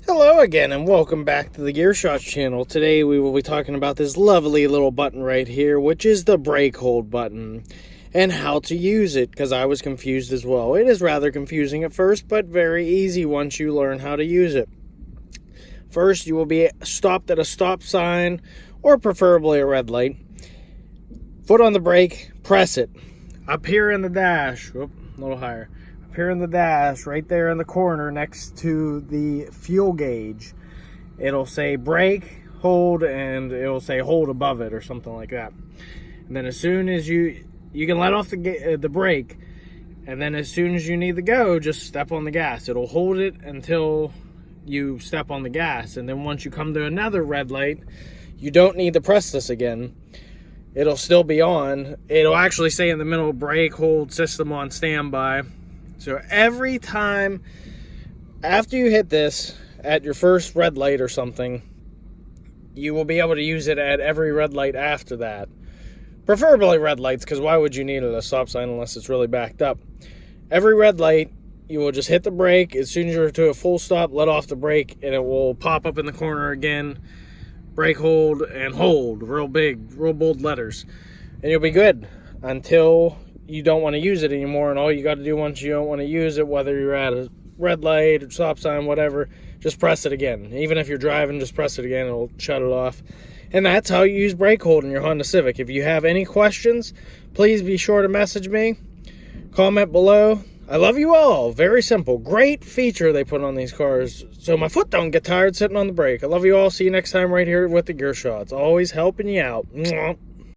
Hello again and welcome back to the GearShots channel. Today we will be talking about this lovely little button right here, which is the brake hold button, and how to use it, because I was confused as well. It is rather confusing at first, but very easy once you learn how to use it. First, you will be stopped at a stop sign, or preferably a red light. Foot on the brake, press it. Up here in the dash, a little higher. Here in the dash, right there in the corner next to the fuel gauge, it'll say brake, hold, and it'll say hold above it or something like that. And then as soon as you can let off the brake, and then as soon as you need to go, just step on the gas. It'll hold it until you step on the gas, and then once you come to another red light, you don't need to press this again. It'll still be on. It'll actually say in the middle, brake hold system on standby. So every time after you hit this at your first red light or something, you will be able to use it at every red light after that. Preferably red lights, because why would you need it at a stop sign unless it's really backed up? Every red light, you will just hit the brake. As soon as you're to a full stop, let off the brake, and it will pop up in the corner again. Brake hold and hold, real big, real bold letters. And you'll be good until you don't want to use it anymore, and all you got to do once you don't want to use it, whether you're at a red light or stop sign, whatever, just press it again. Even if you're driving, just press it again, it'll shut it off. And that's how you use brake hold in your Honda Civic. If you have any questions, please be sure to message me, comment below. I love you all. Very simple. Great feature they put on these cars, so my foot don't get tired sitting on the brake. I love you all. See you next time right here with the GearShots. Always helping you out. Mwah.